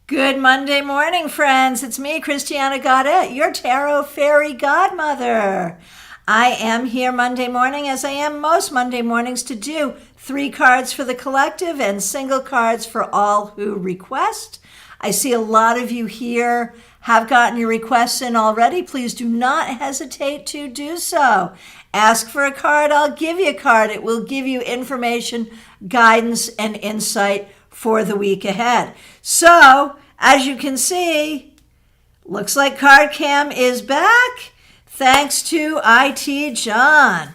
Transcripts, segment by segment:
Good Monday morning, friends. It's me, Christiana Gaudet, your Tarot Fairy Godmother. I am here Monday morning, as I am most Monday mornings, to do 3 cards for the collective and single cards for all who request. I see a lot of you here have gotten your requests in already. Please do not hesitate to do so. Ask for a card, I'll give you a card. It will give you information, guidance, and insight for the week ahead. So, as you can see, looks like CardCam is back, thanks to IT John.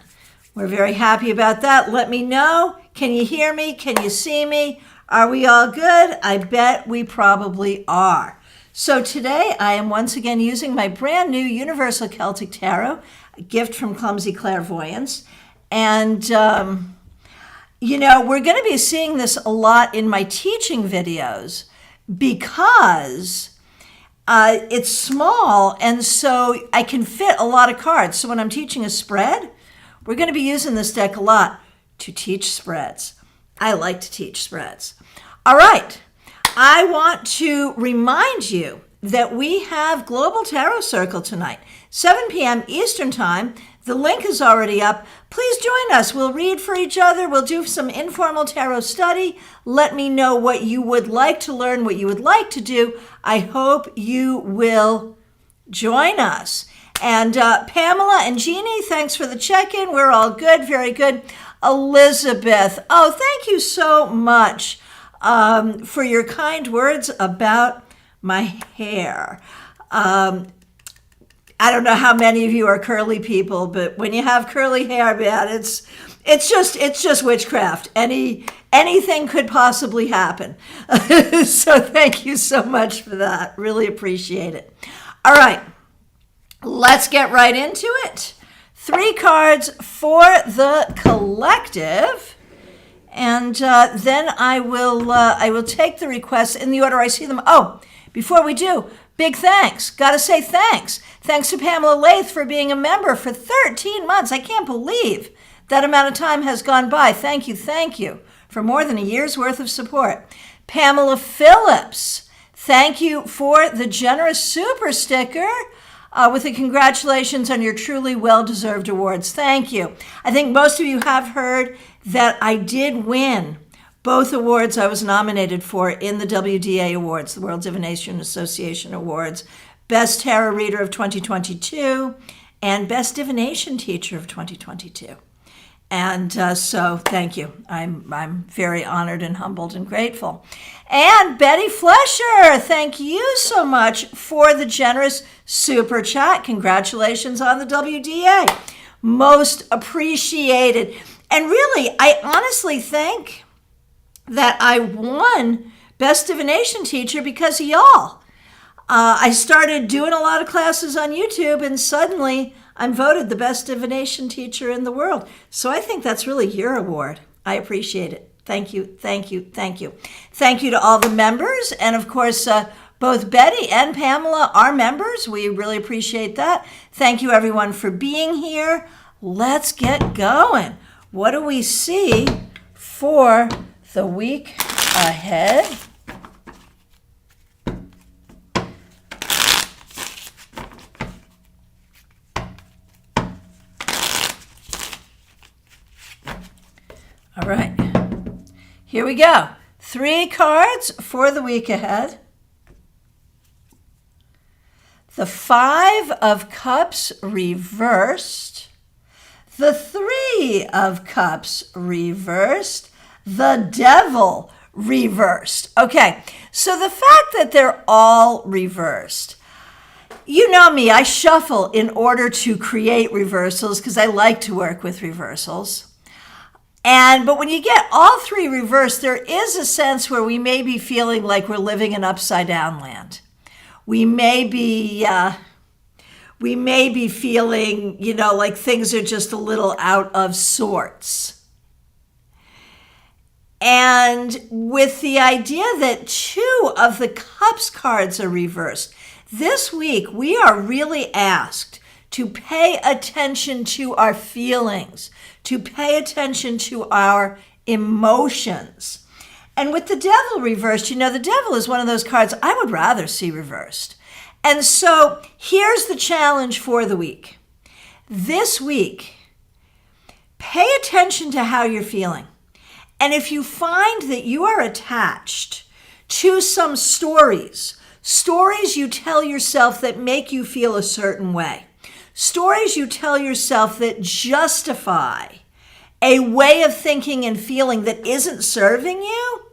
We're very happy about that. Let me know. Can you hear me? Can you see me? Are we all good? I bet we probably are. So today I am once again using my brand new Universal Celtic Tarot, a gift from Clumsy Clairvoyance. And we're going to be seeing this a lot in my teaching videos because it's small, and so I can fit a lot of cards. So when I'm teaching a spread, we're going to be using this deck a lot to teach spreads. I like to teach spreads. All right, I want to remind you that we have Global Tarot Circle tonight, 7 p.m. Eastern Time. The link is already up. Please join us. We'll read for each other. We'll do some informal tarot study. Let me know what you would like to learn, what you would like to do. I hope you will join us. And Pamela and Jeannie, thanks for the check-in. We're all good, very good. Elizabeth, oh, thank you so much for your kind words about my hair. I don't know how many of you are curly people, but when you have curly hair, man, it's just witchcraft. Anything could possibly happen. So thank you so much for that. Really appreciate it. All right, let's get right into it. 3 cards for the collective, and then I will take the requests in the order I see them. Oh, before we do, big thanks. Got to say thanks. Thanks to Pamela Lath for being a member for 13 months. I can't believe that amount of time has gone by. Thank you for more than a year's worth of support. Pamela Phillips, thank you for the generous super sticker with a congratulations on your truly well-deserved awards. Thank you. I think most of you have heard that I did win both awards I was nominated for in the WDA Awards, the World Divination Association Awards, Best Tarot Reader of 2022 and Best Divination Teacher of 2022. And so thank you. I'm very honored and humbled and grateful. And Betty Flesher, thank you so much for the generous super chat. Congratulations on the WDA. Most appreciated. And really, I honestly think that I won Best Divination Teacher because of y'all. I started doing a lot of classes on YouTube, and suddenly I'm voted the best divination teacher in the world. So I think that's really your award. I appreciate it. Thank you. Thank you to all the members. And of course, both Betty and Pamela are members. We really appreciate that. Thank you, everyone, for being here. Let's get going. What do we see for the week ahead? All right, here we go. 3 cards for the week ahead. The 5 of Cups reversed. The 3 of Cups reversed. The Devil reversed. Okay, so the fact that they're all reversed, you know me, I shuffle in order to create reversals because I like to work with reversals. But when you get all 3 reversed, there is a sense where we may be feeling like we're living in upside down land. We may be feeling, like things are just a little out of sorts. And with the idea that 2 of the Cups cards are reversed, this week we are really asked to pay attention to our feelings, to pay attention to our emotions. And with the devil reversed, the devil is one of those cards I would rather see reversed. And so here's the challenge for the week. This week, pay attention to how you're feeling. And if you find that you are attached to some stories you tell yourself that make you feel a certain way, stories you tell yourself that justify a way of thinking and feeling that isn't serving you,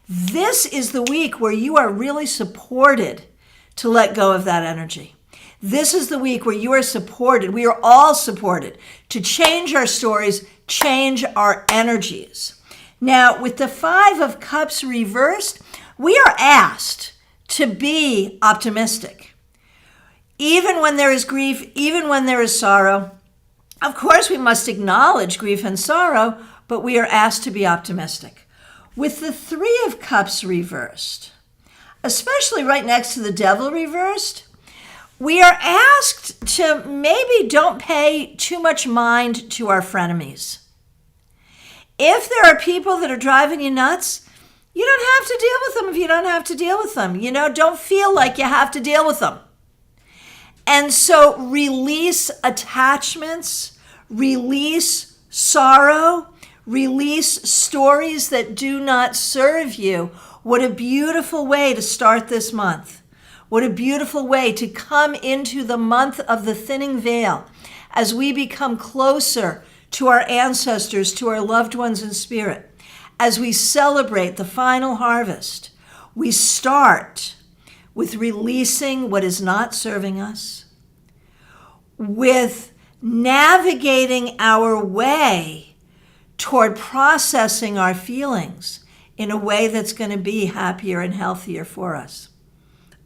this is the week where you are really supported to let go of that energy. This is the week where you are supported, we are all supported to change our stories, change our energies. Now, with the 5 of Cups reversed, we are asked to be optimistic. Even when there is grief, even when there is sorrow. Of course, we must acknowledge grief and sorrow, but we are asked to be optimistic. With the 3 of Cups reversed, especially right next to the devil reversed, we are asked to maybe don't pay too much mind to our frenemies. If there are people that are driving you nuts, you don't have to deal with them if you don't have to deal with them. Don't feel like you have to deal with them. And so release attachments, release sorrow, release stories that do not serve you. What a beautiful way to start this month. What a beautiful way to come into the month of the thinning veil as we become closer to our ancestors, to our loved ones in spirit. As we celebrate the final harvest, we start with releasing what is not serving us, with navigating our way toward processing our feelings in a way that's going to be happier and healthier for us.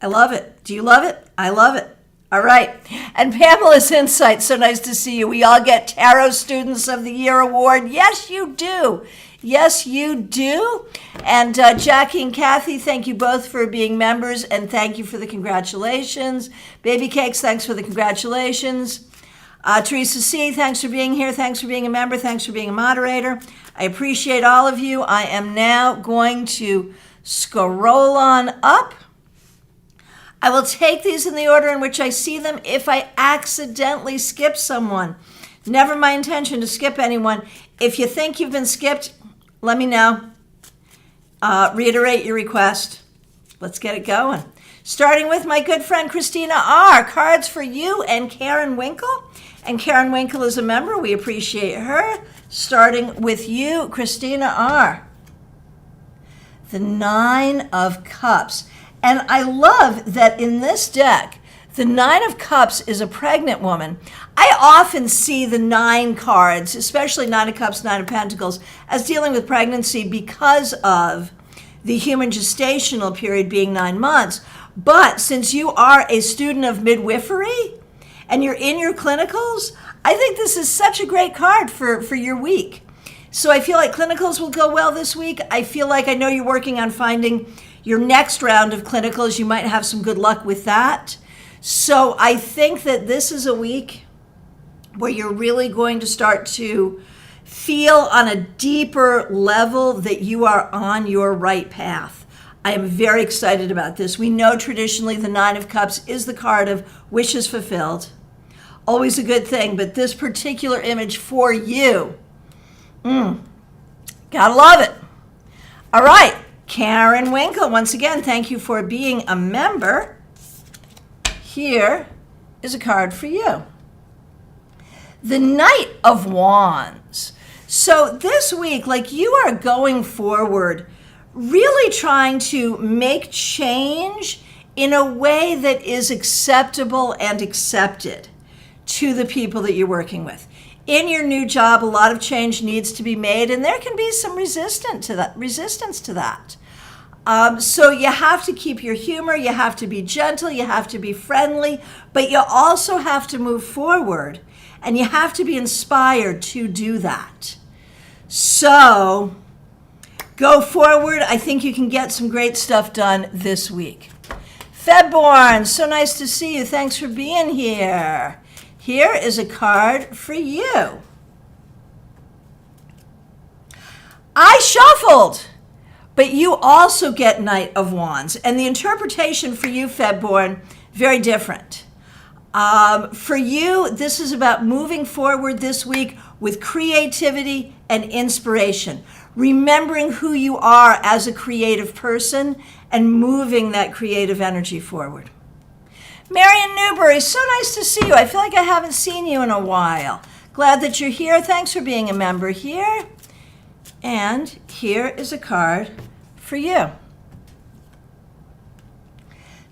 I love it. Do you love it? I love it. All right. And Pamela's Insight, so nice to see you. We all get Tarot Students of the Year Award. Yes, you do. Yes, you do. And Jackie and Kathy, thank you both for being members, and thank you for the congratulations. Baby Cakes, thanks for the congratulations. Teresa C., thanks for being here. Thanks for being a member. Thanks for being a moderator. I appreciate all of you. I am now going to scroll on up. I will take these in the order in which I see them. If I accidentally skip someone, never my intention to skip anyone. If you think you've been skipped, let me know. Reiterate your request. Let's get it going. Starting with my good friend Christina R. Cards for you and Karen Winkle. And Karen Winkle is a member. We appreciate her. Starting with you, Christina R. The 9 of Cups. And I love that in this deck, the 9 of Cups is a pregnant woman. I often see the 9 cards, especially 9 of Cups, 9 of Pentacles, as dealing with pregnancy because of the human gestational period being 9 months. But since you are a student of midwifery and you're in your clinicals, I think this is such a great card for your week. So I feel like clinicals will go well this week. I feel like I know you're working on finding your next round of clinicals. You might have some good luck with that. So I think that this is a week where you're really going to start to feel on a deeper level that you are on your right path. I am very excited about this. We know traditionally the 9 of Cups is the card of wishes fulfilled. Always a good thing, but this particular image for you, gotta love it. All right, Karen Winkle, once again, thank you for being a member. Here is a card for you. The Knight of Wands. So this week, like, you are going forward, really trying to make change in a way that is acceptable and accepted to the people that you're working with. In your new job, a lot of change needs to be made, and there can be some resistance to that. So you have to keep your humor, you have to be gentle, you have to be friendly, but you also have to move forward, and you have to be inspired to do that. So go forward. I think you can get some great stuff done this week. Febborn, so nice to see you. Thanks for being here. Here is a card for you. I shuffled But you also get Knight of Wands. And the interpretation for you, Febborn, very different. For you, this is about moving forward this week with creativity and inspiration, remembering who you are as a creative person and moving that creative energy forward. Marion Newbury, so nice to see you. I feel like I haven't seen you in a while. Glad that you're here. Thanks for being a member here. And here is a card for you.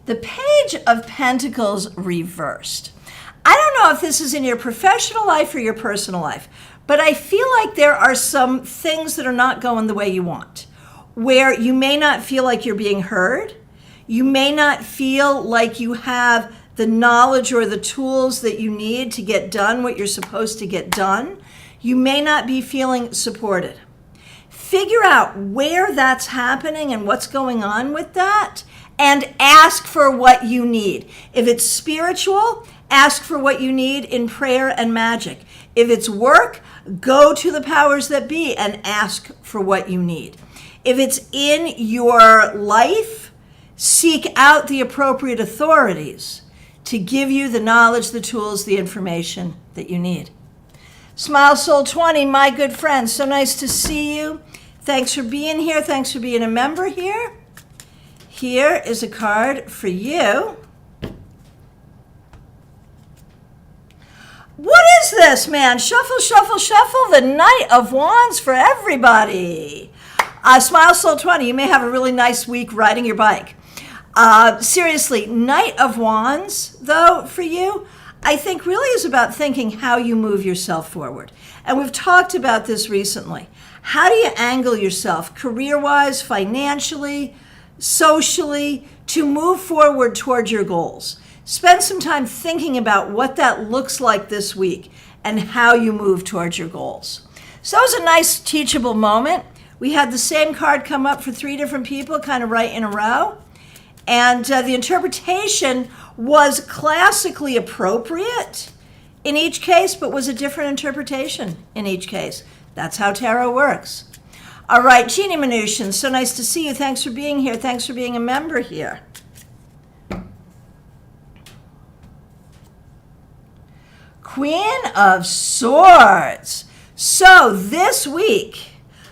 The Page of Pentacles reversed. I don't know if this is in your professional life or your personal life, but I feel like there are some things that are not going the way you want, where you may not feel like you're being heard. You may not feel like you have the knowledge or the tools that you need to get done what you're supposed to get done. You may not be feeling supported. Figure out where that's happening and what's going on with that, and ask for what you need. If it's spiritual, ask for what you need in prayer and magic. If it's work, go to the powers that be and ask for what you need. If it's in your life, seek out the appropriate authorities to give you the knowledge, the tools, the information that you need. Smile Soul 20, my good friend, so nice to see you. Thanks for being here. Thanks for being a member here. Here is a card for you. What is this, man? Shuffle, shuffle, shuffle. The Knight of Wands for everybody. Smile Soul 20, you may have a really nice week riding your bike. Seriously, Knight of Wands, though, for you, I think really is about thinking how you move yourself forward. And we've talked about this recently. How do you angle yourself career-wise, financially, socially, to move forward towards your goals? Spend some time thinking about what that looks like this week and how you move towards your goals. So it was a nice teachable moment. We had the same card come up for 3 different people, kind of right in a row. And the interpretation was classically appropriate in each case, but was a different interpretation in each case. That's how tarot works. All right, Jeannie Mnuchin, so nice to see you. Thanks for being here. Thanks for being a member here. Queen of Swords. So this week,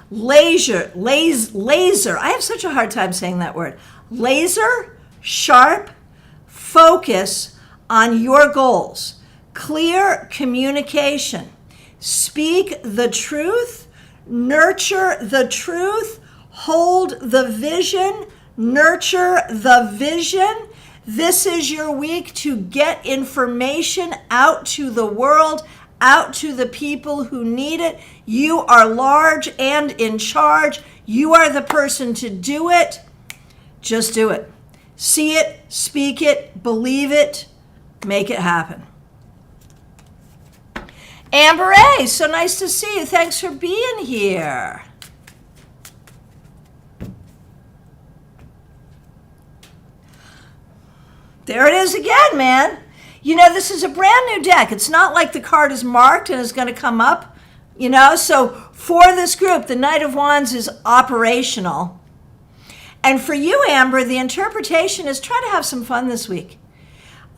laser, I have such a hard time saying that word. Laser, sharp, focus on your goals. Clear communication. Speak the truth, nurture the truth, hold the vision, nurture the vision. This is your week to get information out to the world, out to the people who need it. You are large and in charge. You are the person to do it. Just do it. See it, speak it, believe it, make it happen. Amber A., so nice to see you. Thanks for being here. There it is again, man. You know, this is a brand new deck. It's not like the card is marked and is going to come up, you know. So for this group, the Knight of Wands is operational. And for you, Amber, the interpretation is try to have some fun this week.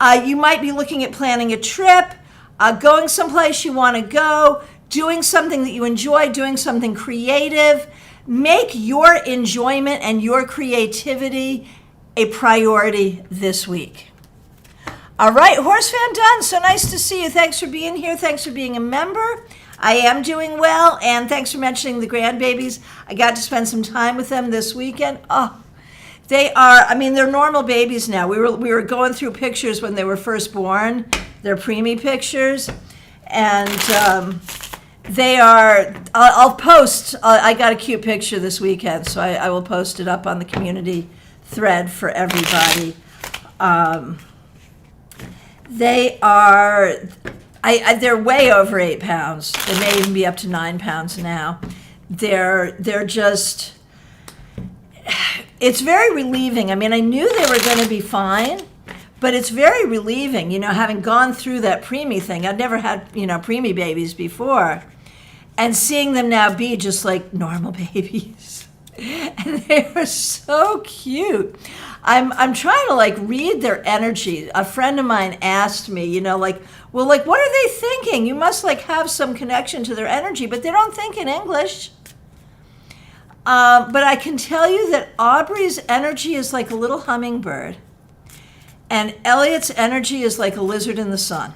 You might be looking at planning a trip, going someplace you want to go, doing something that you enjoy, doing something creative. Make your enjoyment and your creativity a priority this week. All right, Horse Fan Dunn, so nice to see you. Thanks for being here. Thanks for being a member. I am doing well, and thanks for mentioning the grandbabies. I got to spend some time with them this weekend. Oh, they are, I mean, they're normal babies now. We were going through pictures when they were first born, their preemie pictures, and they are, I'll post, I got a cute picture this weekend, so I will post it up on the community thread for everybody. They are, they're way over 8 pounds. They may even be up to 9 pounds now. They're just, it's very relieving. I mean, I knew they were going to be fine, but it's very relieving, you know, having gone through that preemie thing. I'd never had, you know, preemie babies before, and seeing them now be just like normal babies. And they are so cute. I'm trying to like read their energy. A friend of mine asked me, well, like, what are they thinking? You must like have some connection to their energy, but they don't think in English. But I can tell you that Aubrey's energy is like a little hummingbird, and Elliot's energy is like a lizard in the sun.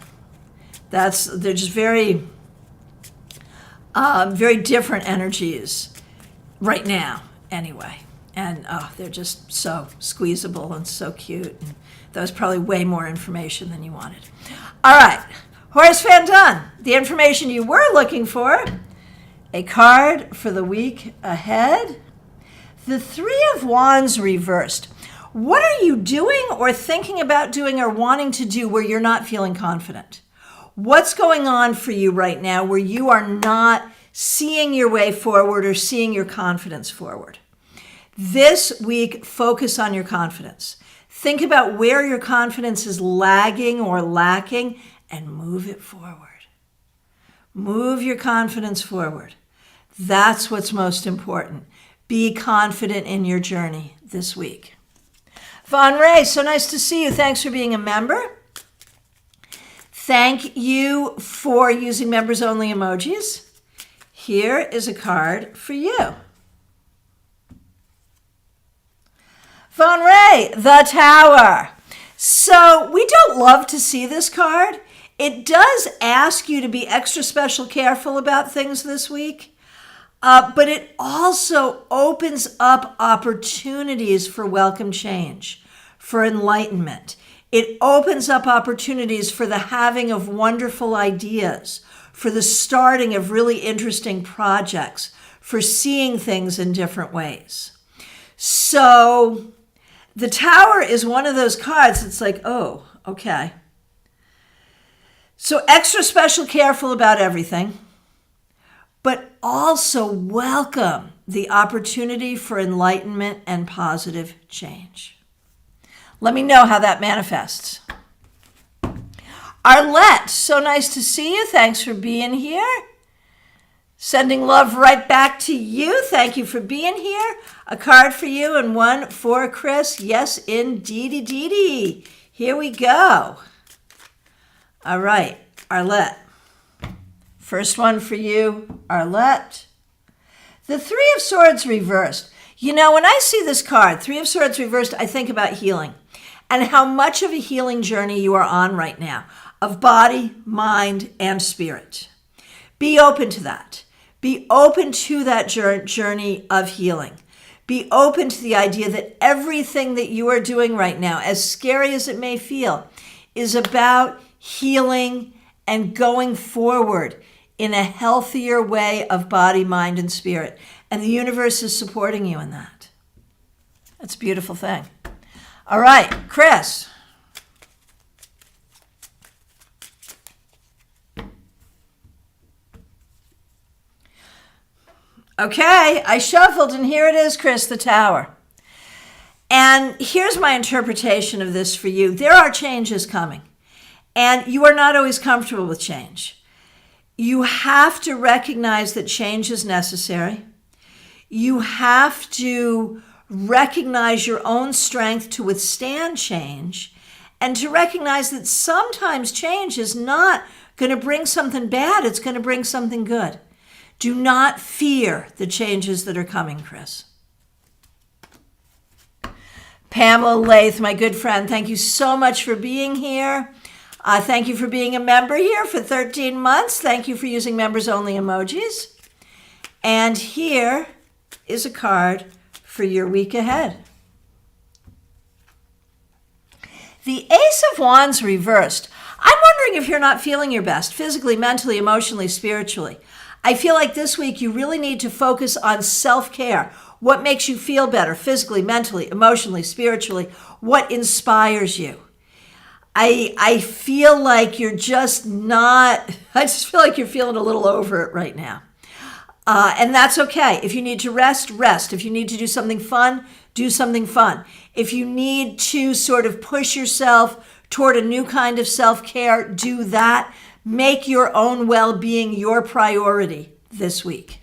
They're just very, very different energies right now, anyway. And they're just so squeezable and so cute. And that was probably way more information than you wanted. All right, Horace Van Dun, the information you were looking for. A card for the week ahead. The Three of Wands reversed. What are you doing or thinking about doing or wanting to do where you're not feeling confident? What's going on for you right now where you are not seeing your way forward or seeing your confidence forward? This week, focus on your confidence. Think about where your confidence is lagging or lacking and move it forward. Move your confidence forward. That's what's most important. Be confident in your journey this week. Von Ray, so nice to see you. Thanks for being a member. Thank you for using members only emojis. Here is a card for you. Von Ray, the Tower. So we don't love to see this card. It does ask you to be extra special careful about things this week, but it also opens up opportunities for welcome change, for enlightenment. It opens up opportunities for the having of wonderful ideas, for the starting of really interesting projects, for seeing things in different ways. So the Tower is one of those cards. It's like, oh, okay. So extra special careful about everything, but also welcome the opportunity for enlightenment and positive change. Let me know how that manifests. Arlette, so nice to see you. Thanks for being here. Sending love right back to you. Thank you for being here. A card for you and one for Chris. Yes, indeedy. Here we go. All right, Arlette. First one for you, Arlette. The Three of Swords reversed. You know, when I see this card, Three of Swords reversed, I think about healing and how much of a healing journey you are on right now of body, mind, and spirit. Be open to that. Be open to that journey of healing. Be open to the idea that everything that you are doing right now, as scary as it may feel, is about healing and going forward in a healthier way of body, mind, and spirit. And the universe is supporting you in that. That's a beautiful thing. All right, Chris. Okay, I shuffled, and here it is, Chris, the Tower. And here's my interpretation of this for you. There are changes coming, and you are not always comfortable with change. You have to recognize that change is necessary. You have to recognize your own strength to withstand change, and to recognize that sometimes change is not going to bring something bad, it's going to bring something good. Do not fear the changes that are coming, Chris. Pamela Lath, my good friend, thank you so much for being here. Thank you for being a member here for 13 months. Thank you for using members only emojis. And here is a card for your week ahead. The Ace of Wands reversed. I'm wondering if you're not feeling your best physically, mentally, emotionally, spiritually. I feel like this week you really need to focus on self-care. What makes you feel better physically, mentally, emotionally, spiritually? What inspires you? I feel like you're just not, I just feel like you're feeling a little over it right now. And that's okay. If you need to rest, rest. If you need to do something fun, do something fun. If you need to sort of push yourself toward a new kind of self-care, do that. Make your own well-being your priority this week.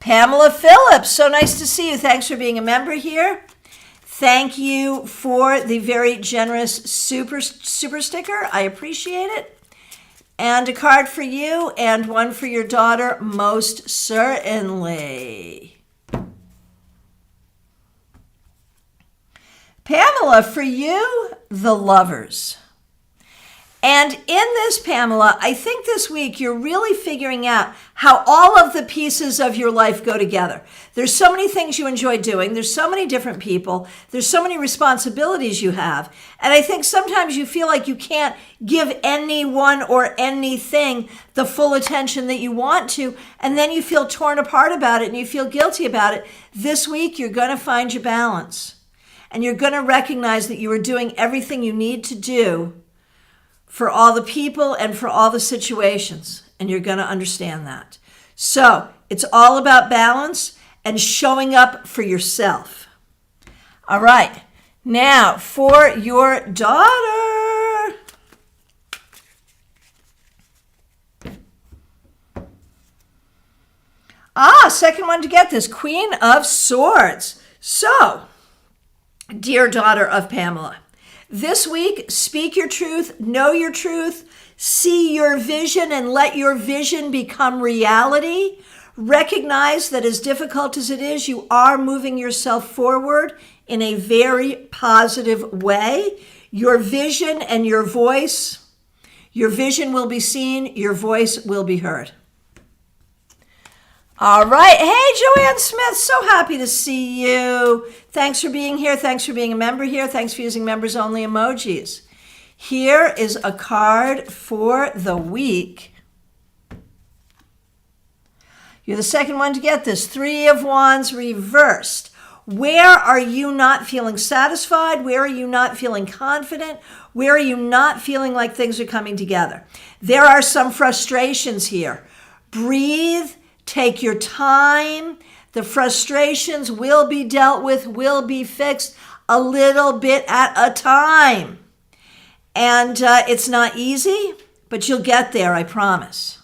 Pamela Phillips, so nice to see you. Thanks for being a member here. Thank you for the very generous super sticker. I appreciate it. And a card for you and one for your daughter, most certainly. Pamela, for you, the Lovers. And in this, Pamela, I think this week you're really figuring out how all of the pieces of your life go together. There's so many things you enjoy doing. There's so many different people. There's so many responsibilities you have. And I think sometimes you feel like you can't give anyone or anything the full attention that you want to. And then you feel torn apart about it and you feel guilty about it. This week, you're going to find your balance. And you're going to recognize that you are doing everything you need to do for all the people and for all the situations. And you're going to understand that. So it's all about balance and showing up for yourself. All right. Now for your daughter. Second one to get this. Queen of Swords. So, dear daughter of Pamela, this week, speak your truth, know your truth, see your vision, and let your vision become reality. Recognize that as difficult as it is, you are moving yourself forward in a very positive way. Your vision and your voice, your vision will be seen, your voice will be heard. All right. Hey, Joanne Smith, so happy to see you. Thanks for being here. Thanks for being a member here. Thanks for using members only emojis. Here is a card for the week. You're the second one to get this. Three of Wands reversed. Where are you not feeling satisfied? Where are you not feeling confident? Where are you not feeling like things are coming together? There are some frustrations here. Breathe. Take your time. The frustrations will be dealt with, will be fixed a little bit at a time. And it's not easy, but you'll get there, I promise.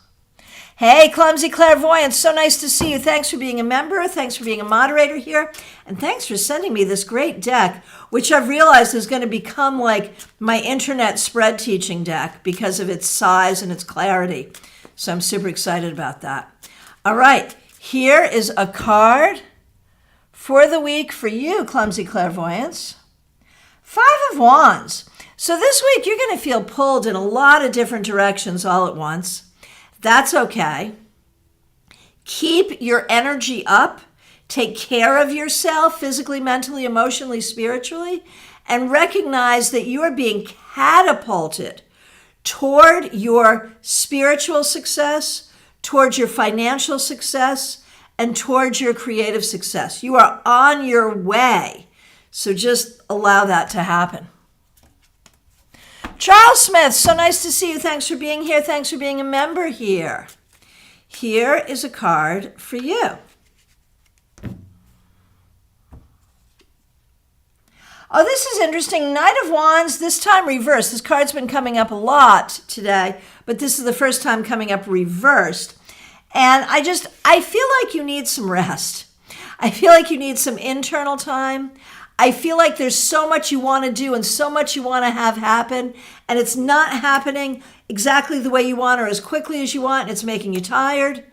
Hey, Clumsy Clairvoyant, so nice to see you. Thanks for being a member. Thanks for being a moderator here. And thanks for sending me this great deck, which I've realized is going to become like my internet spread teaching deck because of its size and its clarity. So I'm super excited about that. All right, here is a card for the week for you, Clumsy Clairvoyants. Five of Wands. So this week you're going to feel pulled in a lot of different directions all at once. That's okay. Keep your energy up. Take care of yourself physically, mentally, emotionally, spiritually, and recognize that you are being catapulted toward your spiritual success, towards your financial success, and towards your creative success. You are on your way. So just allow that to happen. Charles Smith, so nice to see you. Thanks for being here. Thanks for being a member here. Here is a card for you. Oh, this is interesting. Knight of Wands, this time reversed. This card's been coming up a lot today, but this is the first time coming up reversed. And I feel like you need some rest. I feel like you need some internal time. I feel like there's so much you want to do and so much you want to have happen, and it's not happening exactly the way you want or as quickly as you want, and it's making you tired.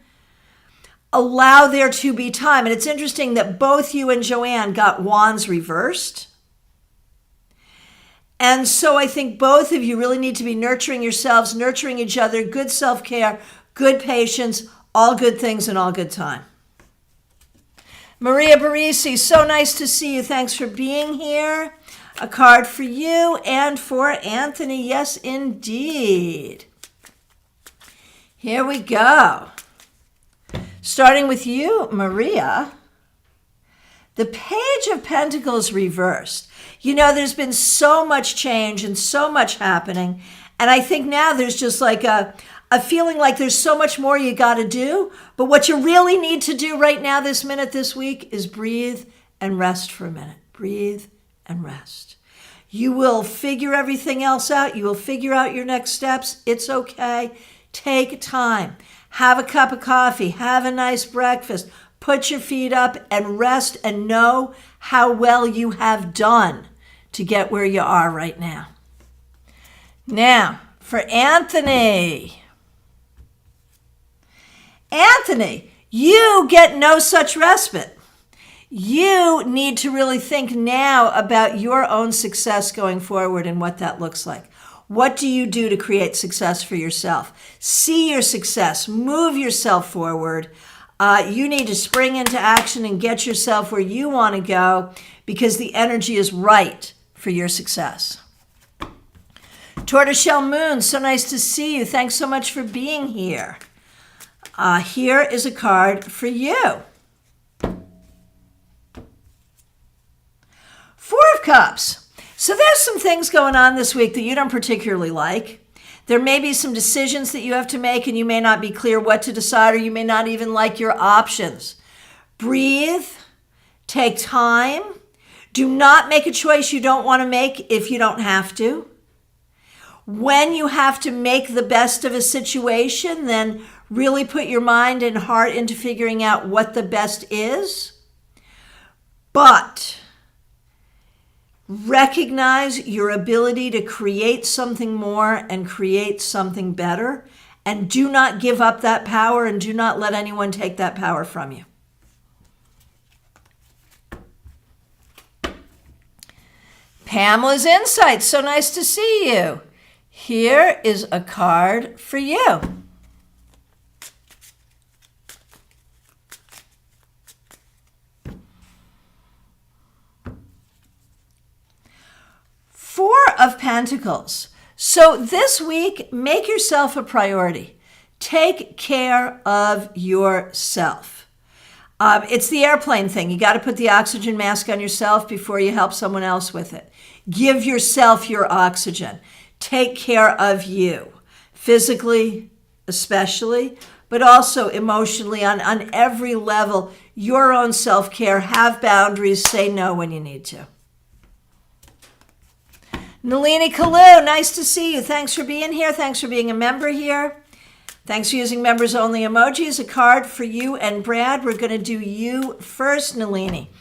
Allow there to be time. And it's interesting that both you and Joanne got Wands reversed. And so I think both of you really need to be nurturing yourselves, nurturing each other, good self-care, good patience, all good things in all good time. Maria Barisi, so nice to see you. Thanks for being here. A card for you and for Anthony. Yes, indeed. Here we go. Starting with you, Maria. The Page of Pentacles reversed. You know, there's been so much change and so much happening. And I think now there's just like a feeling like there's so much more you got to do. But what you really need to do right now, this minute, this week, is breathe and rest for a minute. Breathe and rest. You will figure everything else out. You will figure out your next steps. It's okay. Take time. Have a cup of coffee. Have a nice breakfast. put your feet up and rest and know how well you have done to get where you are right now. Now, for Anthony. Anthony, you get no such respite. You need to really think now about your own success going forward and what that looks like. What do you do to create success for yourself? See your success, move yourself forward. You need to spring into action and get yourself where you want to go because the energy is right for your success. Tortoiseshell Moon, so nice to see you. Thanks so much for being here. Here is a card for you. Four of Cups. So there's some things going on this week that you don't particularly like. There may be some decisions that you have to make and you may not be clear what to decide, or you may not even like your options. Breathe. Take time. Do not make a choice you don't want to make if you don't have to. When you have to make the best of a situation, then really put your mind and heart into figuring out what the best is. But recognize your ability to create something more and create something better. And do not give up that power, and do not let anyone take that power from you. Pamela's Insight, so nice to see you. Here is a card for you. Four of Pentacles. So this week, make yourself a priority. Take care of yourself. It's the airplane thing. You got to put the oxygen mask on yourself before you help someone else with it. Give yourself your oxygen. Take care of you, physically especially, but also emotionally on every level. Your own self-care. Have boundaries. Say no when you need to. Nalini Kalu, nice to see you. Thanks for being here. Thanks for being a member here. Thanks for using members only emojis. A card for you and Brad. We're going to do you first, Nalini.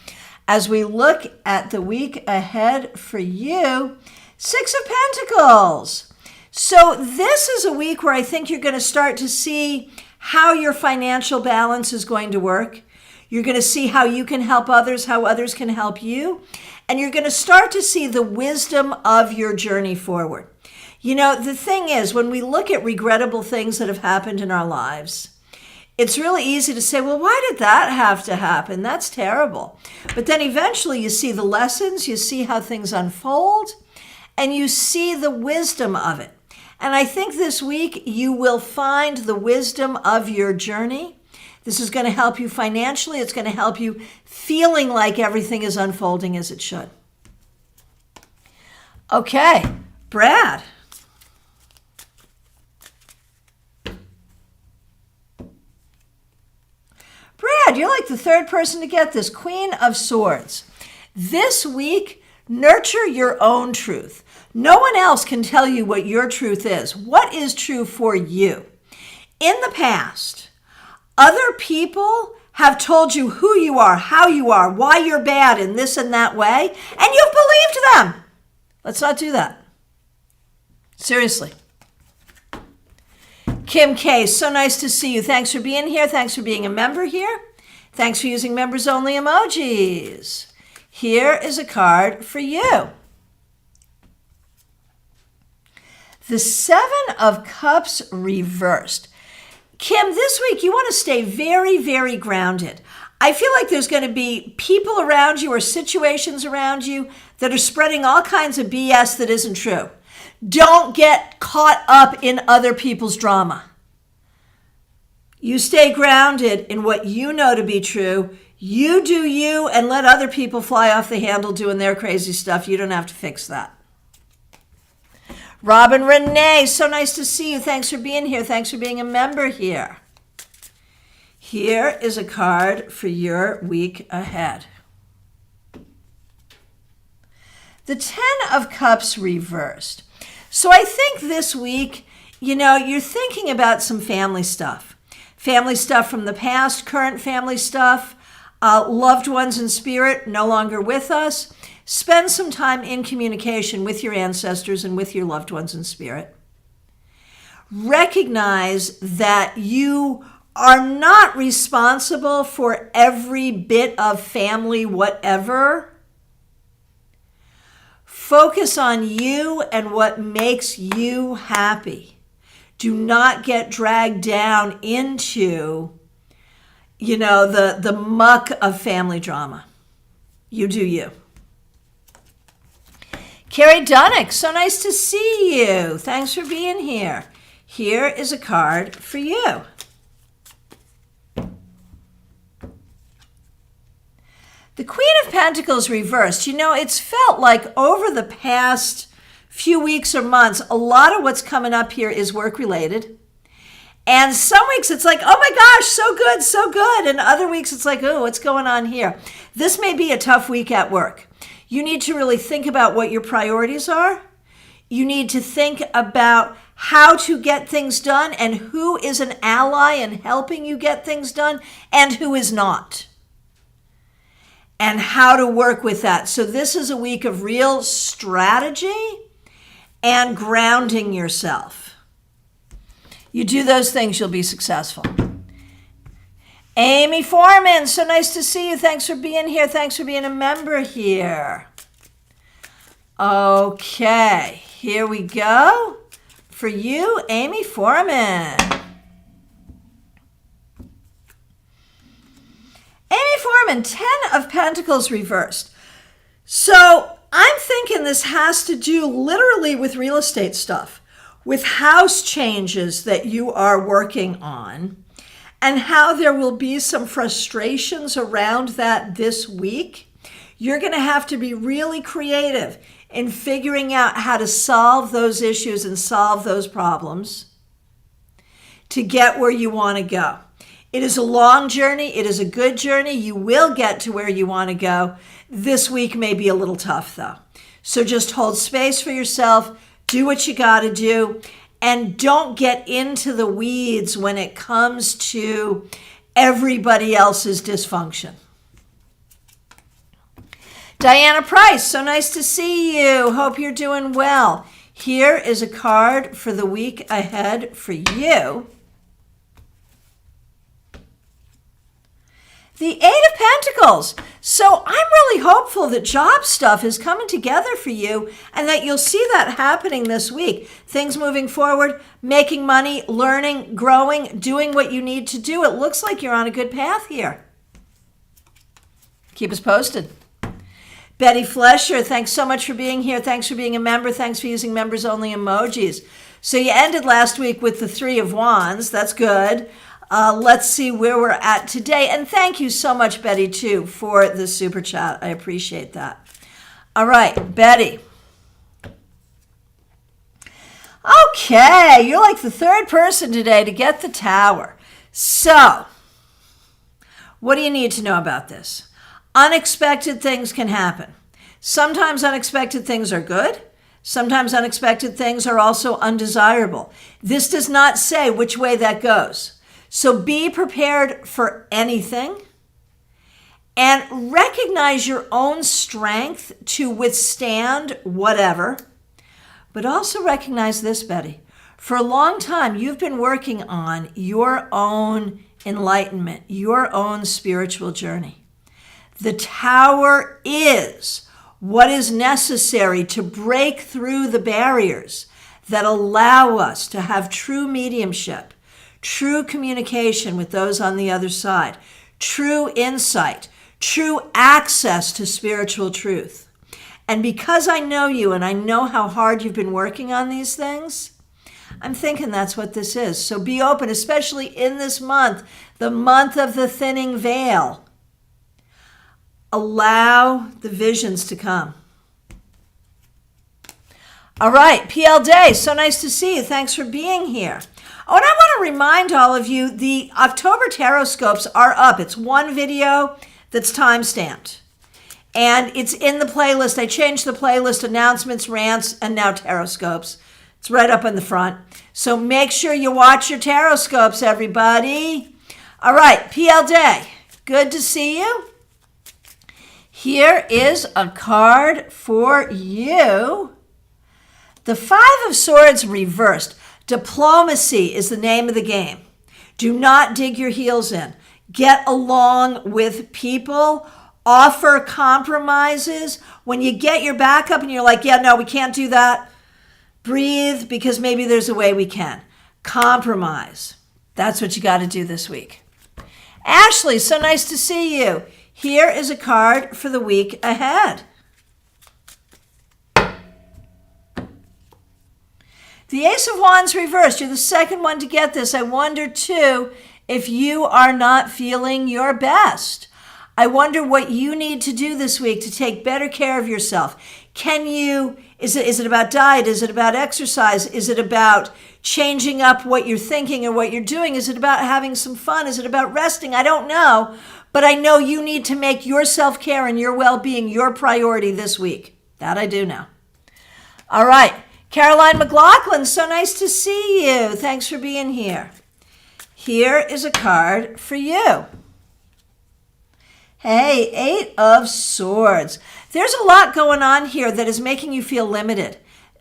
As we look at the week ahead for you, Six of Pentacles. So this is a week where I think you're going to start to see how your financial balance is going to work. You're going to see how you can help others, how others can help you. And you're going to start to see the wisdom of your journey forward. You know, the thing is, when we look at regrettable things that have happened in our lives, it's really easy to say, well, why did that have to happen? That's terrible. But then eventually you see the lessons, you see how things unfold, and you see the wisdom of it. And I think this week you will find the wisdom of your journey. This is going to help you financially. It's going to help you feeling like everything is unfolding as it should. Okay, Brad. Brad, you're like the third person to get this. Queen of Swords. This week, nurture your own truth. No one else can tell you what your truth is. What is true for you? In the past, other people have told you who you are, how you are, why you're bad in this and that way, and you've believed them. Let's not do that. Seriously. Kim K, so nice to see you. Thanks for being here. Thanks for being a member here. Thanks for using members only emojis. Here is a card for you. The Seven of Cups reversed. Kim, this week you want to stay very, very grounded. I feel like there's going to be people around you or situations around you that are spreading all kinds of BS that isn't true. Don't get caught up in other people's drama. You stay grounded in what you know to be true. You do you and let other people fly off the handle doing their crazy stuff. You don't have to fix that. Robin Renee, so nice to see you. Thanks for being here. Thanks for being a member here. Here is a card for your week ahead. The Ten of Cups reversed. So I think this week, you're thinking about some family stuff. family stuff from the past, current family stuff, loved ones in spirit no longer with us. Spend some time in communication with your ancestors and with your loved ones in spirit. Recognize that you are not responsible for every bit of family whatever. Focus on you and what makes you happy. Do not get dragged down into, the muck of family drama. You do you. Carrie Dunnick, so nice to see you. Thanks for being here. Here is a card for you. The Queen of Pentacles reversed. It's felt like over the past few weeks or months, a lot of what's coming up here is work-related. And some weeks it's like, oh my gosh, so good, so good. And other weeks it's like, oh, what's going on here? This may be a tough week at work. You need to really think about what your priorities are. You need to think about how to get things done and who is an ally in helping you get things done and who is not. And how to work with that. So this is a week of real strategy and grounding yourself. You do those things, you'll be successful. Amy Foreman, so nice to see you. Thanks for being here. Thanks for being a member here. Okay, here we go. For you, Amy Foreman. Amy Foreman, 10 of Pentacles reversed. So I'm thinking this has to do literally with real estate stuff, with house changes that you are working on, and how there will be some frustrations around that this week. You're going to have to be really creative in figuring out how to solve those issues and solve those problems to get where you want to go. It is a long journey. It is a good journey. You will get to where you want to go. This week may be a little tough, though. So just hold space for yourself. Do what you got to do. And don't get into the weeds when it comes to everybody else's dysfunction. Diana Price, so nice to see you. Hope you're doing well. Here is a card for the week ahead for you. The Eight of Pentacles. So I'm really hopeful that job stuff is coming together for you and that you'll see that happening this week. Things moving forward, making money, learning, growing, doing what you need to do. It looks like you're on a good path here. Keep us posted. Betty Flesher, thanks so much for being here. Thanks for being a member. Thanks for using members-only emojis. So you ended last week with the Three of Wands. That's good. Let's see where we're at today. And thank you so much, Betty, too, for the super chat. I appreciate that. All right, Betty. Okay, you're like the third person today to get the Tower. So, what do you need to know about this? Unexpected things can happen. Sometimes unexpected things are good. Sometimes unexpected things are also undesirable. This does not say which way that goes. So be prepared for anything and recognize your own strength to withstand whatever. But also recognize this, Betty. For a long time, you've been working on your own enlightenment, your own spiritual journey. The Tower is what is necessary to break through the barriers that allow us to have true mediumship, true communication with those on the other side, true insight, true access to spiritual truth. And because I know you and I know how hard you've been working on these things, I'm thinking that's what this is. So be open, especially in this month, the month of the thinning veil. Allow the visions to come. All right, PL Day, so nice to see you. Thanks for being here. Oh, and I want to remind all of you, the October Tarot Scopes are up. It's one video that's time-stamped. And it's in the playlist. I changed the playlist, announcements, rants, and now Tarot Scopes. It's right up in the front. So make sure you watch your Tarot Scopes, everybody. All right, PL Day, good to see you. Here is a card for you. The Five of Swords reversed. Diplomacy is the name of the game. Do not dig your heels in. Get along with people. Offer compromises. When you get your back up and you're like, yeah, no, we can't do that. Breathe, because maybe there's a way we can. Compromise. That's what you got to do this week. Ashley, so nice to see you. Here is a card for the week ahead. The Ace of Wands reversed. You're the second one to get this. I wonder, too, if you are not feeling your best. I wonder what you need to do this week to take better care of yourself. Is it about diet? Is it about exercise? Is it about changing up what you're thinking or what you're doing? Is it about having some fun? Is it about resting? I don't know, but I know you need to make your self-care and your well-being your priority this week. That I do know. All right. Caroline McLaughlin, so nice to see you. Thanks for being here. Here is a card for you. Hey, Eight of Swords. There's a lot going on here that is making you feel limited.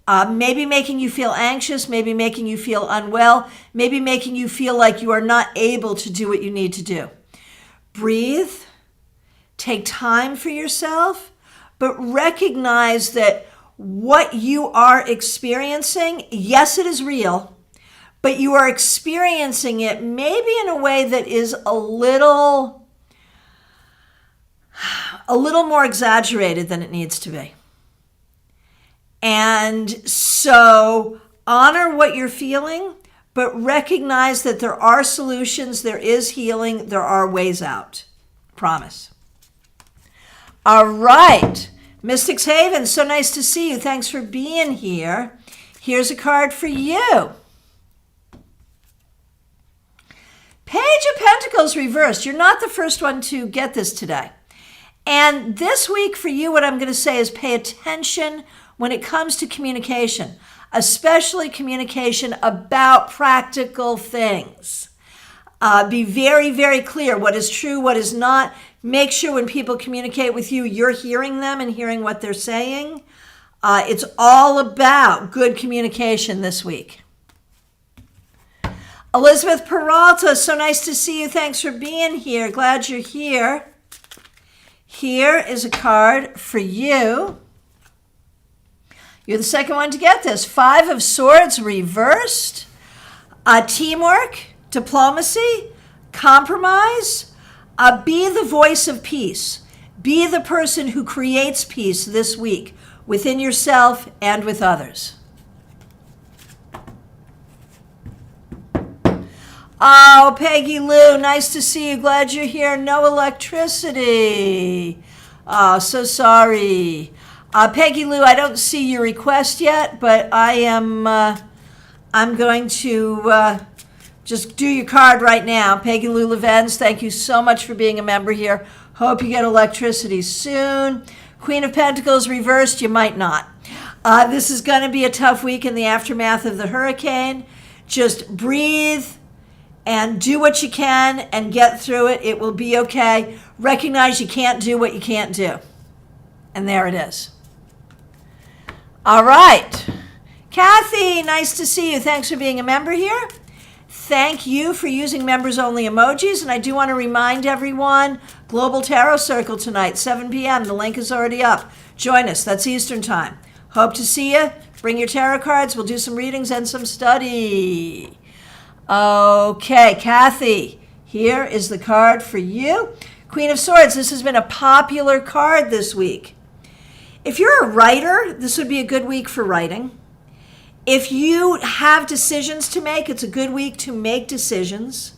Maybe making you feel anxious, maybe making you feel unwell, maybe making you feel like you are not able to do what you need to do. Breathe, take time for yourself, but recognize that what you are experiencing, yes, it is real, but you are experiencing it maybe in a way that is a little more exaggerated than it needs to be. And so honor what you're feeling, but recognize that there are solutions, there is healing, there are ways out. Promise. All right. Mystics Haven, so nice to see you. Thanks for being here. Here's a card for you. Page of Pentacles reversed. You're not the first one to get this today. And this week for you, what I'm going to say is pay attention when it comes to communication, especially communication about practical things. Be very, very clear what is true, what is not. Make sure when people communicate with you, you're hearing them and hearing what they're saying. It's all about good communication this week. Elizabeth Peralta, so nice to see you. Thanks for being here. Glad you're here. Here is a card for you. You're the second one to get this. Five of Swords reversed. Teamwork, diplomacy, compromise. Be the voice of peace. Be the person who creates peace this week within yourself and with others. Oh, Peggy Lou, nice to see you. Glad you're here. No electricity. Oh, so sorry. Peggy Lou, I don't see your request yet, but I'm going to just do your card right now. Peggy Lou Levens, thank you so much for being a member here. Hope you get electricity soon. Queen of Pentacles reversed, you might not. This is going to be a tough week in the aftermath of the hurricane. Just breathe and do what you can and get through it. It will be okay. Recognize you can't do what you can't do. And there it is. All right. Kathy, nice to see you. Thanks for being a member here. Thank you for using members-only emojis. And I do want to remind everyone, Global Tarot Circle tonight, 7 p.m. The link is already up. Join us. That's Eastern Time. Hope to see you. Bring your tarot cards. We'll do some readings and some study. Okay, Kathy, here is the card for you. Queen of Swords, this has been a popular card this week. If you're a writer, this would be a good week for writing. If you have decisions to make, it's a good week to make decisions.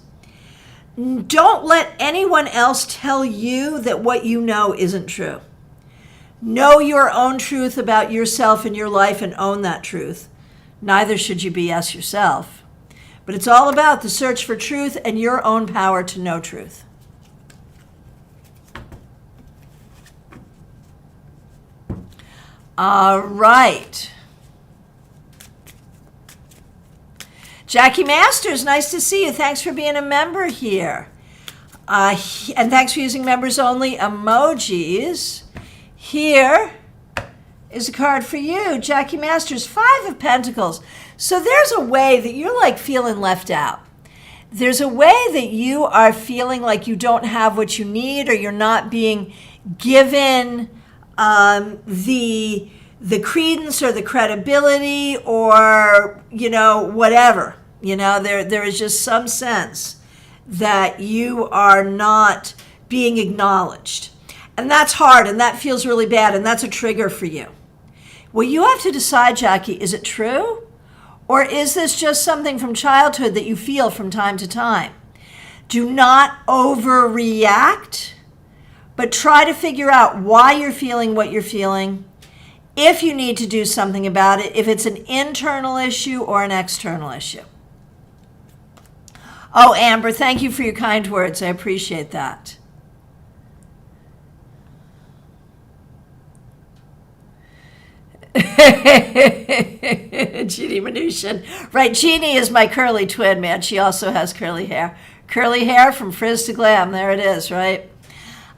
Don't let anyone else tell you that what you know isn't true. Know your own truth about yourself and your life and own that truth. Neither should you BS yourself. But it's all about the search for truth and your own power to know truth. All right. Jackie Masters, nice to see you. Thanks for being a member here. And thanks for using members only emojis. Here is a card for you, Jackie Masters, 5 of Pentacles. So there's a way that you're like feeling left out. There's a way that you are feeling like you don't have what you need, or you're not being given the credence or the credibility, or, whatever. There is just some sense that you are not being acknowledged. And that's hard, and that feels really bad, and that's a trigger for you. Well, you have to decide, Jackie, is it true? Or is this just something from childhood that you feel from time to time? Do not overreact, but try to figure out why you're feeling what you're feeling, if you need to do something about it, if it's an internal issue or an external issue. Oh, Amber, thank you for your kind words. I appreciate that. Jeannie Mnuchin. Right, Jeannie is my curly twin, man. She also has curly hair. Curly hair from frizz to glam. There it is, right?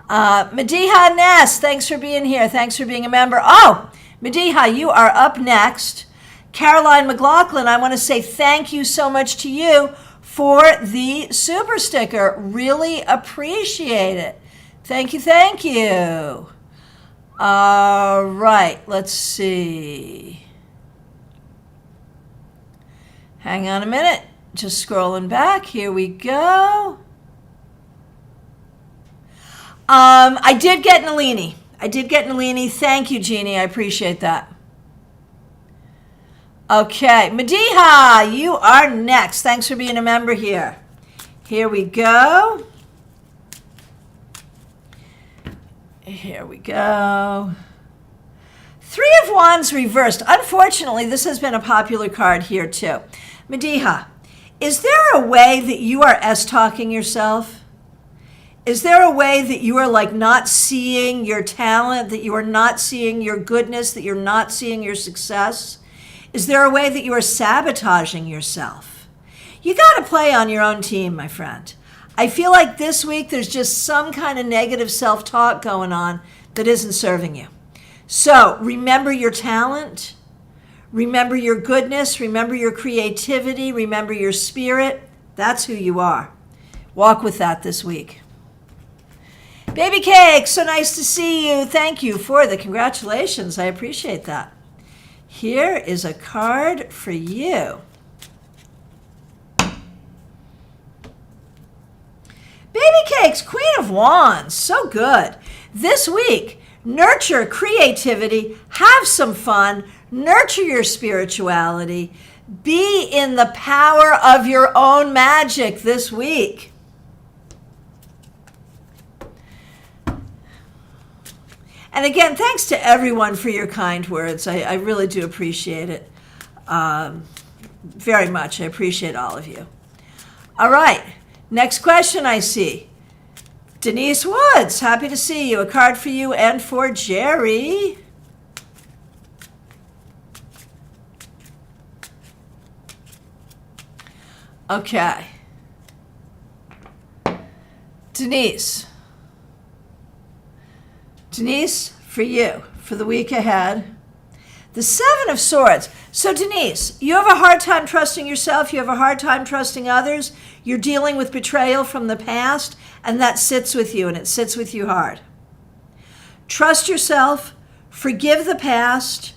Mediha Ness, thanks for being here. Thanks for being a member. Oh, Mediha, you are up next. Caroline McLaughlin, I want to say thank you so much to you for the super sticker. Really appreciate it. Thank you, thank you. All right, let's see. Hang on a minute. Just scrolling back. Here we go. I did get Nalini. Thank you, Jeannie. I appreciate that. Okay, Mediha, you are next. Thanks for being a member here. Here we go. Here we go. 3 of Wands reversed. Unfortunately, this has been a popular card here too. Mediha, is there a way that you are S-talking yourself? Is there a way that you are like not seeing your talent, that you are not seeing your goodness, that you're not seeing your success? Is there a way that you are sabotaging yourself? You got to play on your own team, my friend. I feel like this week there's just some kind of negative self-talk going on that isn't serving you. So remember your talent, remember your goodness, remember your creativity, remember your spirit. That's who you are. Walk with that this week. Baby Cake, so nice to see you. Thank you for the congratulations. I appreciate that. Here is a card for you. Baby Cakes, Queen of Wands, so good. This week, nurture creativity, have some fun, nurture your spirituality, be in the power of your own magic this week. And again, thanks to everyone for your kind words. I really do appreciate it very much. I appreciate all of you. All right, next question I see. Denise Woods, happy to see you. A card for you and for Jerry. Okay. Denise, for you, for the week ahead. The 7 of Swords. So Denise, you have a hard time trusting yourself. You have a hard time trusting others. You're dealing with betrayal from the past, and that sits with you, and it sits with you hard. Trust yourself, forgive the past,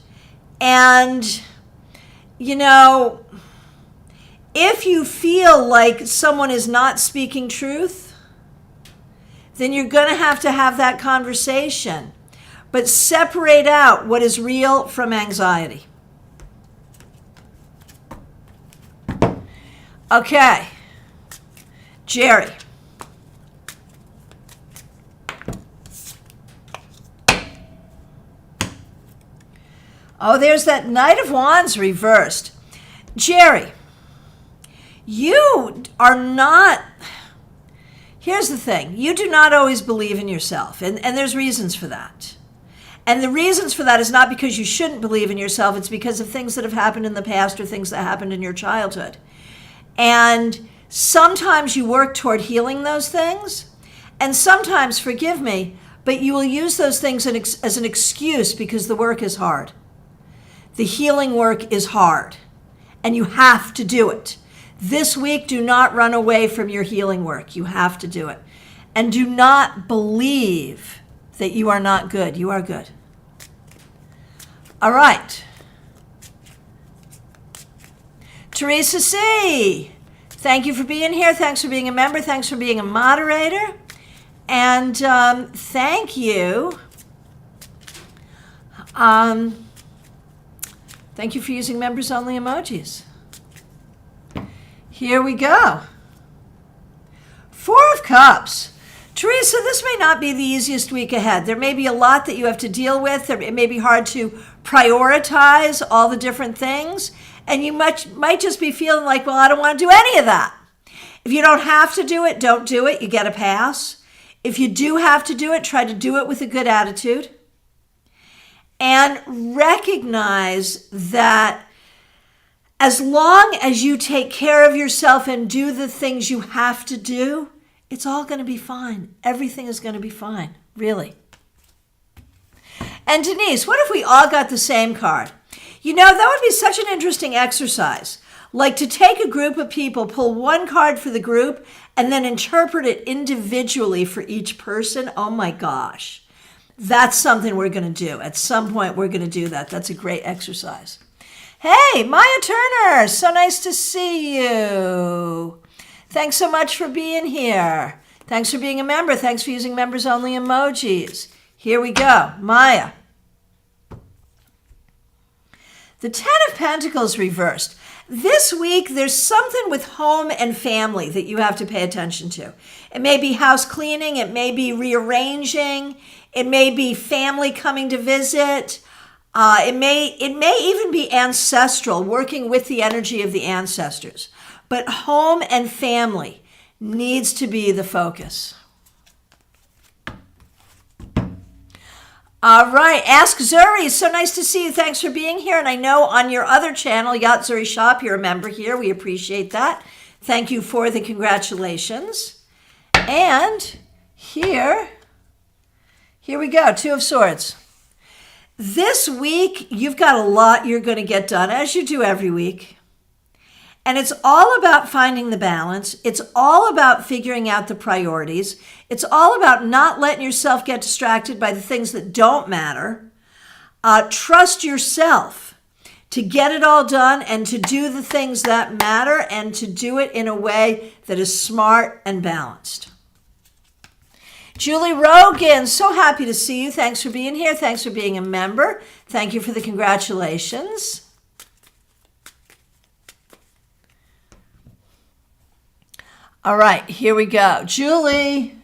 and, if you feel like someone is not speaking truth, then you're going to have that conversation. But separate out what is real from anxiety. Okay. Jerry. Oh, there's that Knight of Wands reversed. Jerry, you are not... Here's the thing. You do not always believe in yourself, and there's reasons for that. And the reasons for that is not because you shouldn't believe in yourself. It's because of things that have happened in the past or things that happened in your childhood. And sometimes you work toward healing those things, And sometimes, forgive me, but you will use those things as an excuse because the work is hard. The healing work is hard, and you have to do it. This week, do not run away from your healing work. You have to do it. And do not believe that you are not good. You are good. All right. Teresa C., thank you for being here. Thanks for being a member. Thanks for being a moderator. And thank you. Thank you for using members-only emojis. Here we go. 4 of Cups. Teresa, this may not be the easiest week ahead. There may be a lot that you have to deal with. It may be hard to prioritize all the different things. And you might just be feeling like, well, I don't want to do any of that. If you don't have to do it, don't do it. You get a pass. If you do have to do it, try to do it with a good attitude. And recognize that as long as you take care of yourself and do the things you have to do, it's all going to be fine. Everything is going to be fine, really. And Denise, what if we all got the same card? You know, that would be such an interesting exercise. Like to take a group of people, pull one card for the group, and then interpret it individually for each person. Oh my gosh. That's something we're going to do. At some point, we're going to do that. That's a great exercise. Hey, Maya Turner, so nice to see you. Thanks so much for being here. Thanks for being a member. Thanks for using members-only emojis. Here we go. Maya. The 10 of Pentacles reversed. This week, there's something with home and family that you have to pay attention to. It may be house cleaning. It may be rearranging. It may be family coming to visit. It may even be ancestral, working with the energy of the ancestors. But home and family needs to be the focus. All right, Ask Zuri. So nice to see you. Thanks for being here. And I know on your other channel, Yacht Zuri Shop, you're a member here. We appreciate that. Thank you for the congratulations. And here we go. 2 of Swords. This week, you've got a lot you're going to get done, as you do every week. And it's all about finding the balance. It's all about figuring out the priorities. It's all about not letting yourself get distracted by the things that don't matter. Trust yourself to get it all done and to do the things that matter and to do it in a way that is smart and balanced. Julie Rogan, so happy to see you. Thanks for being here. Thanks for being a member. Thank you for the congratulations. All right, here we go. Julie.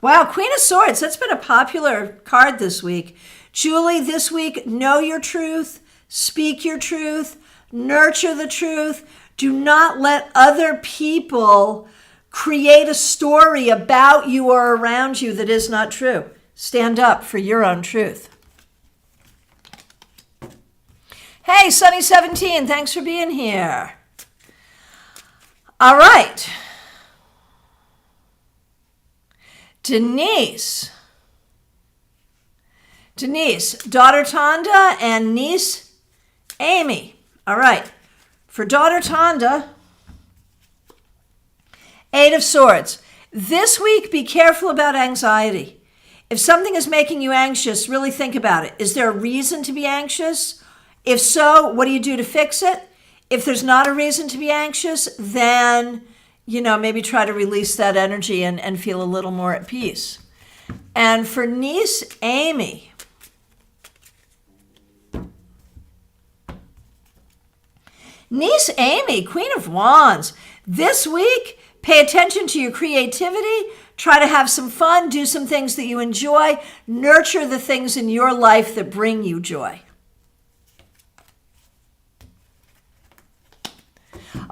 Wow, Queen of Swords. That's been a popular card this week. Julie, this week, know your truth, speak your truth, nurture the truth. Do not let other people create a story about you or around you that is not true. Stand up for your own truth. Hey, Sunny17, thanks for being here. All right. Denise, daughter Tanda and niece Amy. All right. For daughter Tanda, 8 of Swords. This week, be careful about anxiety. If something is making you anxious, really think about it. Is there a reason to be anxious? If so, what do you do to fix it? If there's not a reason to be anxious, then, maybe try to release that energy and feel a little more at peace. And for niece Amy, Queen of Wands, this week, pay attention to your creativity. Try to have some fun, do some things that you enjoy, nurture the things in your life that bring you joy.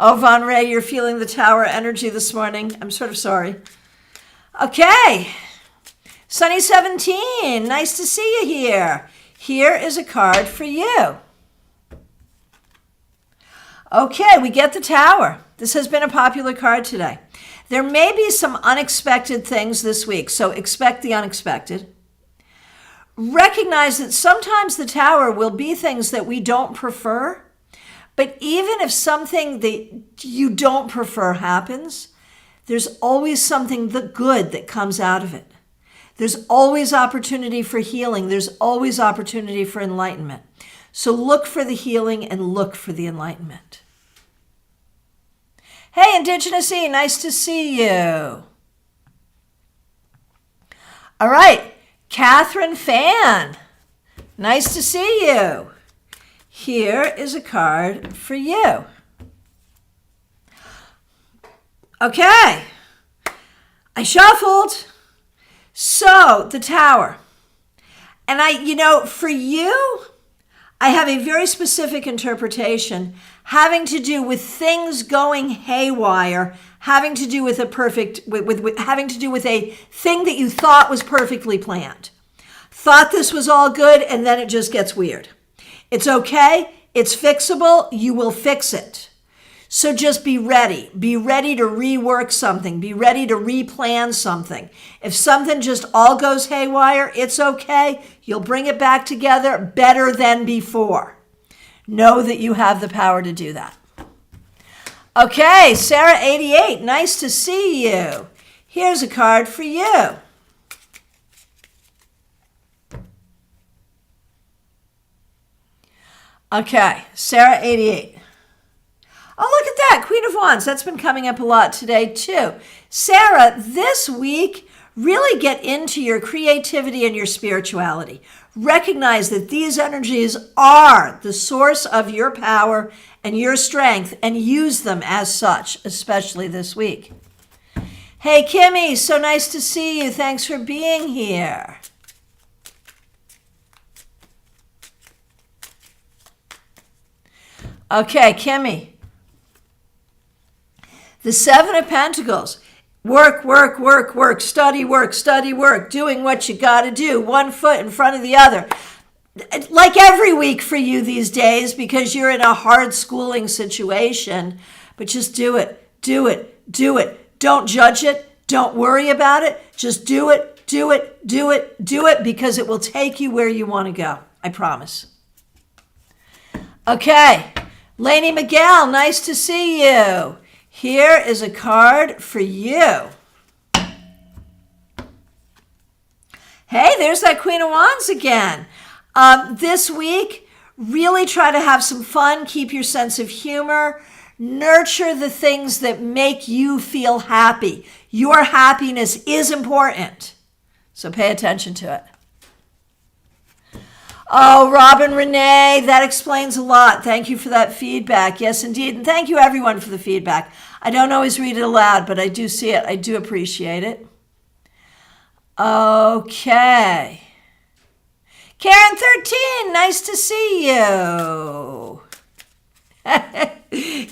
Oh, Von Ray, you're feeling the Tower energy this morning. I'm sort of sorry. Okay. Sunny17, nice to see you here. Here is a card for you. Okay, we get the Tower. This has been a popular card today. There may be some unexpected things this week, so expect the unexpected. Recognize that sometimes the Tower will be things that we don't prefer, but even if something that you don't prefer happens, there's always something good that comes out of it. There's always opportunity for healing. There's always opportunity for enlightenment. So look for the healing and look for the enlightenment. Hey, Indigenous E, nice to see you. All right, Catherine Fan, nice to see you. Here is a card for you. Okay, I shuffled. So, the Tower. And for you, I have a very specific interpretation having to do with things going haywire, having to do with having to do with a thing that you thought was perfectly planned. Thought this was all good, and then it just gets weird. It's okay. It's fixable. You will fix it. So just be ready. Be ready to rework something. Be ready to replan something. If something just all goes haywire, it's okay. You'll bring it back together better than before. Know that you have the power to do that. Okay, Sarah 88, nice to see you. Here's a card for you. Okay, Sarah 88. Oh, look at that, Queen of Wands. That's been coming up a lot today, too. Sarah, this week, really get into your creativity and your spirituality. Recognize that these energies are the source of your power and your strength, and use them as such, especially this week. Hey, Kimmy, so nice to see you. Thanks for being here. Okay, Kimmy. The Seven of Pentacles. Work, work, work, work, study, work, doing what you got to do, one foot in front of the other. Like every week for you these days, because you're in a hard schooling situation, but just do it, do it, do it. Don't judge it. Don't worry about it. Just do it, do it, do it, do it, because it will take you where you want to go. I promise. Okay. Lainey Miguel, nice to see you. Here is a card for you. Hey, there's that Queen of Wands again. This week, really try to have some fun, keep your sense of humor, nurture the things that make you feel happy. Your happiness is important, so pay attention to it. Oh, Robin Renee, that explains a lot. Thank you for that feedback. Yes, indeed. And thank you, everyone, for the feedback. I don't always read it aloud, but I do see it. I do appreciate it. Okay. Karen 13, nice to see you.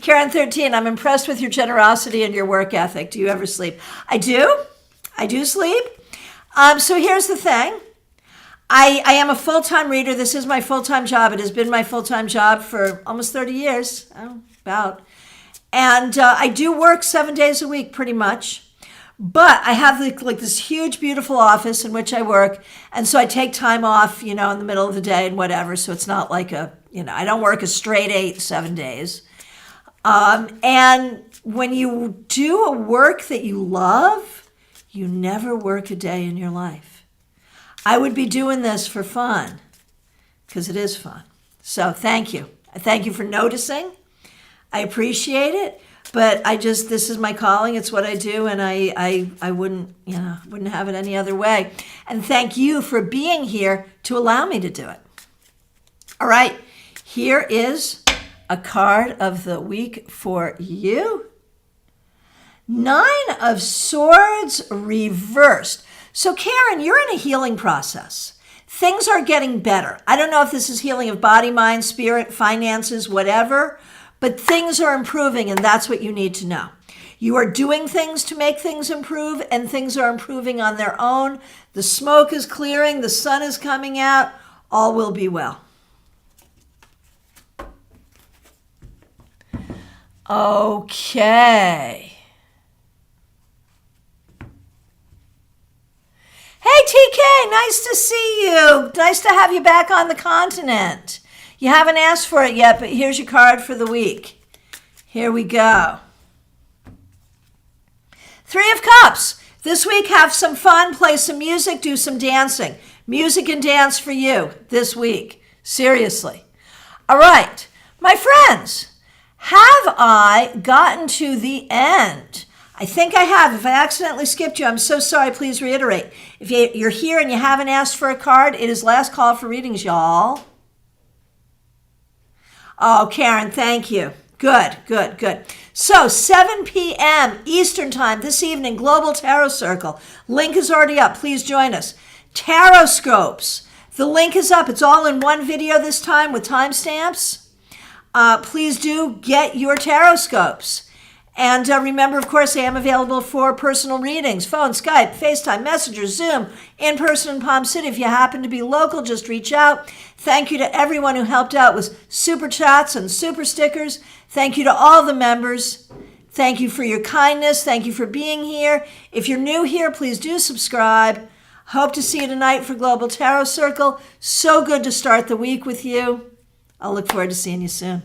Karen 13, I'm impressed with your generosity and your work ethic. Do you ever sleep? I do. I do sleep. So here's the thing. I am a full-time reader. This is my full-time job. It has been my full-time job for almost 30 years, about. And I do work 7 days a week, pretty much. But I have like this huge, beautiful office in which I work. And so I take time off, in the middle of the day and whatever. So it's not like I don't work a straight 7 days. And when you do a work that you love, you never work a day in your life. I would be doing this for fun, because it is fun. So thank you. I thank you for noticing. I appreciate it, but this is my calling. It's what I do, and I wouldn't have it any other way. And thank you for being here to allow me to do it. All right, here is a card of the week for you. 9 of Swords reversed. So Karen, you're in a healing process. Things are getting better. I don't know if this is healing of body, mind, spirit, finances, whatever, but things are improving, and that's what you need to know. You are doing things to make things improve, and things are improving on their own. The smoke is clearing, the sun is coming out, all will be well. Okay. nice to see you. Nice to have you back on the continent. You haven't asked for it yet, but here's your card for the week. Here we go. Three of Cups. This week, have some fun, play some music, do some dancing. Music and dance for you this week. Seriously. All right, my friends, have I gotten to the end? I think I have. If I accidentally skipped you, I'm so sorry. Please reiterate. If you're here and you haven't asked for a card, it is last call for readings, y'all. Oh, Karen, thank you. Good. So 7 p.m. Eastern Time this evening, Global Tarot Circle. Link is already up. Please join us. Taroscopes. The link is up. It's all in one video this time with timestamps. Please do get your Taroscopes. And remember, of course, I am available for personal readings, phone, Skype, FaceTime, Messenger, Zoom, in person in Palm City. If you happen to be local, just reach out. Thank you to everyone who helped out with super chats and super stickers. Thank you to all the members. Thank you for your kindness. Thank you for being here. If you're new here, please do subscribe. Hope to see you tonight for Global Tarot Circle. So good to start the week with you. I'll look forward to seeing you soon.